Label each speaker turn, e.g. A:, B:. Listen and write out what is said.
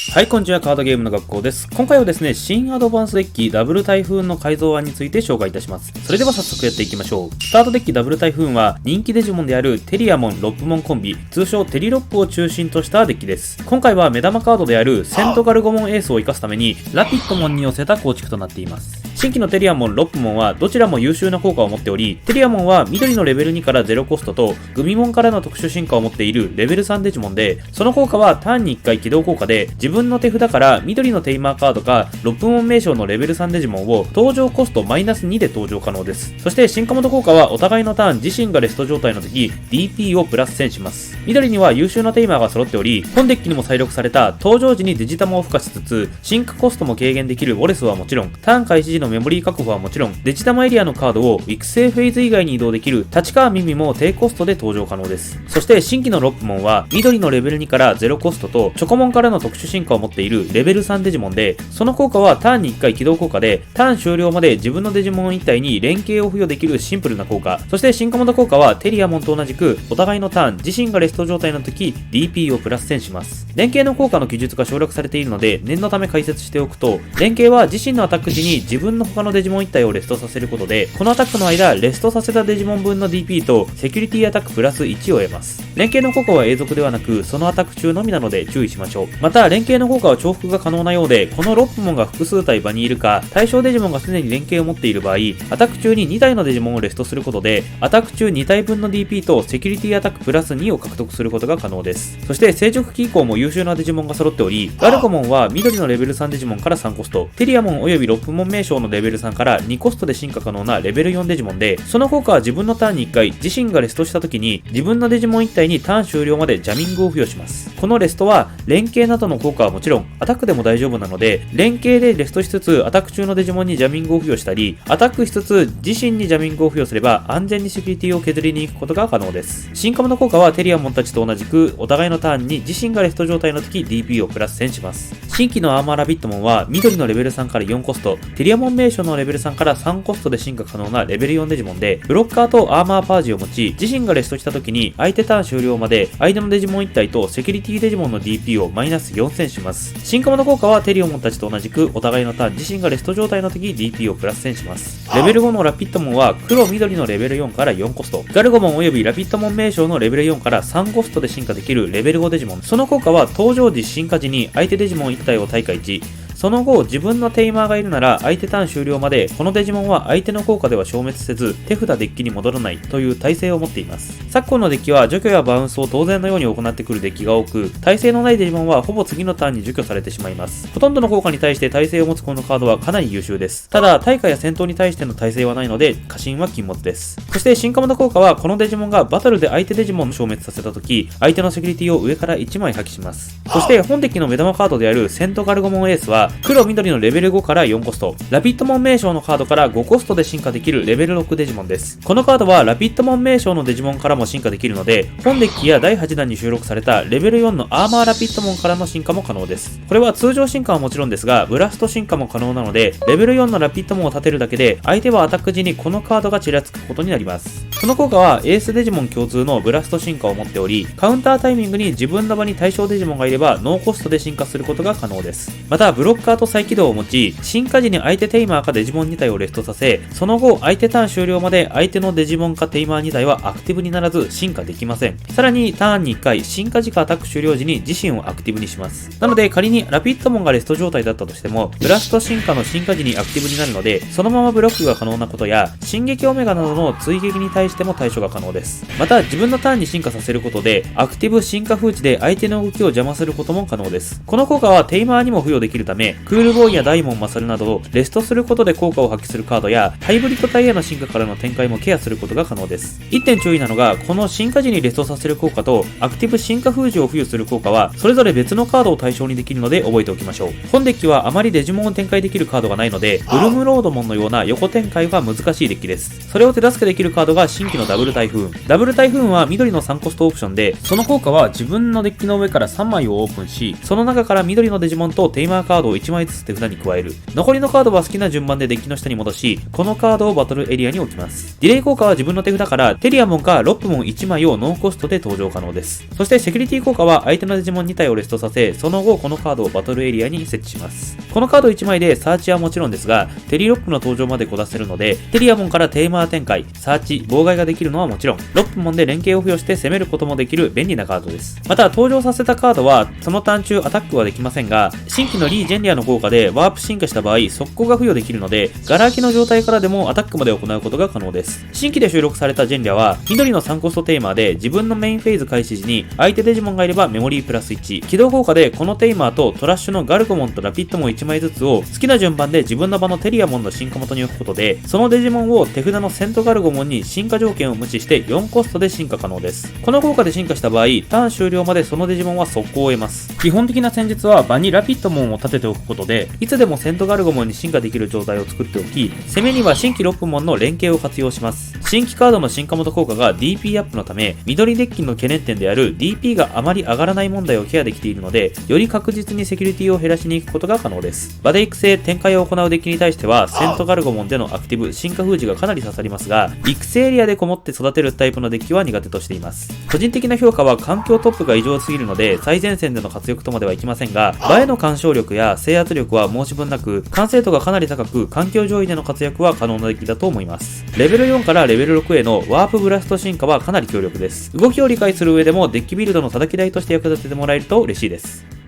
A: はい、こんにちは。カードゲームの学校です。今回はですね、新アドバンスデッキダブル台風の改造案について紹介いたします。それでは早速やっていきましょう。スタートデッキダブル台風は人気デジモンであるテリアモン、ロップモンコンビ、通称テリロップを中心としたデッキです。今回は目玉カードであるセントガルゴモンエースを生かすためにラピットモンに寄せた構築となっています。新規のテリアモン、ロップモンはどちらも優秀な効果を持っており、テリアモンは緑のレベル2から0コストとグミモンからの特殊進化を持っているレベル3デジモンで、その効果はターンに1回起動効果で自分の手札から緑のテイマーカードかロップモン名称のレベル3デジモンを登場コストマイナス2で登場可能です。そして進化モード効果はお互いのターン自身がレスト状態の時 DP をプラス1000します。緑には優秀なテイマーが揃っており、本デッキにも再録された登場時にデジタマを付加しつつ進化コストも軽減できるウォレスはもちろん、ターン開始時のメモリー確保はもちろん、デジタマエリアのカードを育成フェーズ以外に移動できる立川ミミも低コストで登場可能です。そして新規のロップモンは緑のレベル2から0コストとチョコモンからの特殊進化を持っているレベル3デジモンで、その効果はターンに1回起動効果でターン終了まで自分のデジモン1体に連携を付与できるシンプルな効果。そして進化モード効果はテリアモンと同じくお互いのターン自身がレスト状態の時 DP をプラス1000します。連携の効果の記述が省略されているので念のため解説しておくと、連携は自身のアタック時に自分の他のデジモン1体をレストさせることで、このアタックの間レストさせたデジモン分の DP とセキュリティアタックプラス1を得ます。連携の効果は永続ではなくそのアタック中のみなので注意しましょう。また連携の効果は重複が可能なようで、このロップモンが複数体場にいるか対象デジモンがすでに連携を持っている場合、アタック中に2体のデジモンをレストすることでアタック中2体分の DP とセキュリティアタックプラス2を獲得することが可能です。そして成熟期以降も優秀なデジモンが揃っており、ガルゴモンは緑のレベル3デジモンから3コスト、テリアモンおよびロップモン名称のレベル3から2コストで進化可能なレベル4デジモンで、その効果は自分のターンに1回自身がレストした時に自分のデジモン1体にターン終了までジャミングを付与します。このレストは連携などの効果はもちろんアタックでも大丈夫なので、連携でレストしつつアタック中のデジモンにジャミングを付与したり、アタックしつつ自身にジャミングを付与すれば安全にセキュリティを削りに行くことが可能です。進化モの効果はテリアモンたちと同じくお互いのターンに自身がレスト状態の時 DP をプラス1000します。新規のアーマーラビットモンは緑のレベル3から4コスト、テリアモン名称のレベル3から3コストで進化可能なレベル4デジモンで、ブロッカーとアーマーパージを持ち、自身がレストした時に相手ターン終了まで相手のデジモン1体とセキュリティデジモンの DP をマイナス4000します。進化モの効果はテリアモンたちと同じくお互いのターン自身がレスト状態の時 DP をプラス1000します。レベル5のラピットモンは黒緑のレベル4から4コスト、ガルゴモンおよびラピットモン名称のレベル4から3コストで進化できるレベル5デジモン。その効果は登場時進化時に相手デジモン1体を対価1、その後自分のテイマーがいるなら相手ターン終了までこのデジモンは相手の効果では消滅せず手札デッキに戻らないという耐性を持っています。昨今のデッキは除去やバウンスを当然のように行ってくるデッキが多く、耐性のないデジモンはほぼ次のターンに除去されてしまいます。ほとんどの効果に対して耐性を持つこのカードはかなり優秀です。ただ対価や戦闘に対しての耐性はないので過信は禁物です。そして進化モード効果はこのデジモンがバトルで相手デジモンを消滅させた時、相手のセキュリティを上から1枚破棄します。そして本デッキの目玉カードであるセントガルゴモンエースは黒緑のレベル5から4コスト、ラピットモン名称のカードから5コストで進化できるレベル6デジモンです。このカードはラピットモン名称のデジモンからも進化できるので、本デッキや第8弾に収録されたレベル4のアーマーラピットモンからの進化も可能です。これは通常進化はもちろんですが、ブラスト進化も可能なので、レベル4のラピットモンを立てるだけで相手はアタック時にこのカードがちらつくことになります。この効果はエースデジモン共通のブラスト進化を持っており、カウンタータイミングに自分の場に対象デジモンがいればノーコストで進化することが可能です。またブロッカーと再起動を持ち、進化時に相手テイマーかデジモン2体をレストさせ、その後相手ターン終了まで相手のデジモンかテイマー2体はアクティブにならず進化できません。さらにターンに1回進化時かアタック終了時に自身をアクティブにします。なので仮にラピットモンがレスト状態だったとしても、ブラスト進化の進化時にアクティブになるので、そのままブロックが可能なことや、進撃オメガなどの追撃に対しても対処が可能です。また自分のターンに進化させることでアクティブ進化封じで相手の動きを邪魔することも可能です。この効果はテイマーにも付与できるため、クールボーイやダイモンマサルなどをレストすることで効果を発揮するカードやハイブリッド体への進化からの展開もケアすることが可能です。1点注意なのが、この進化時にレストさせる効果とアクティブ進化封じを付与する効果はそれぞれ別のカードを対象にできるので覚えておきましょう。本デッキはあまりデジモンを展開できるカードがないので、ブルムロードモンのような横展開が難しいデッキです。それを手助けできるカードが新規のダブル台風。ダブル台風は緑の3コストオプションで、その効果は自分のデッキの上から3枚をオープンし、その中から緑のデジモンとテイマーカードを1 1枚ずつ手札に加える。残りのカードは好きな順番でデッキの下に戻し、このカードをバトルエリアに置きます。ディレイ効果は自分の手札からテリアモンかロップモン1枚をノーコストで登場可能です。そしてセキュリティ効果は相手のデジモン2体をレストさせ、その後このカードをバトルエリアに設置します。このカード1枚でサーチはもちろんですが、テリロップの登場までこなせるので、テリアモンからテーマー展開、サーチ、妨害ができるのはもちろん、ロップモンで連携を付与して攻めることもできる便利なカードです。また登場させたカードはそのターン中アタックはできませんが、新規のリー・ジェンリアの効果でワープ進化した場合速攻が付与できるので、ガラ空きの状態からでもアタックまで行うことが可能です。新規で収録されたジェンリアは緑の3コストテーマーで、自分のメインフェーズ開始時に相手デジモンがいればメモリープラス1、起動効果でこのテーマーとトラッシュのガルゴモンとラピットモン1枚ずつを好きな順番で自分の場のテリアモンの進化元に置くことで、そのデジモンを手札のセントガルゴモンに進化条件を無視して4コストで進化可能です。この効果で進化した場合、ターン終了までそのデジモンは速攻を得ます。基本的な戦術は場にラピットモンを立てておくことで、いつでもセントガルゴモンに進化できる状態を作っておき、攻めには新規ロップモンの連携を活用します。新規カードの進化元効果が DP アップのため、緑デッキの懸念点である DP があまり上がらない問題をケアできているので、より確実にセキュリティを減らしに行くことが可能です。場で育成、展開を行うデッキに対しては、セントガルゴモンでのアクティブ、進化封じがかなり刺さりますが、育成エリアでこもって育てるタイプのデッキは苦手としています。個人的な評価は環境トップが異常すぎるので、最前線での活躍とまではいきませんが、場への干渉力や制圧力は申し分なく、完成度がかなり高く、環境上位での活躍は可能なデッキだと思います。レベル4からレベル6へのワープブラスト進化はかなり強力です。動きを理解する上でもデッキビルドの叩き台として役立ててもらえると嬉しいです。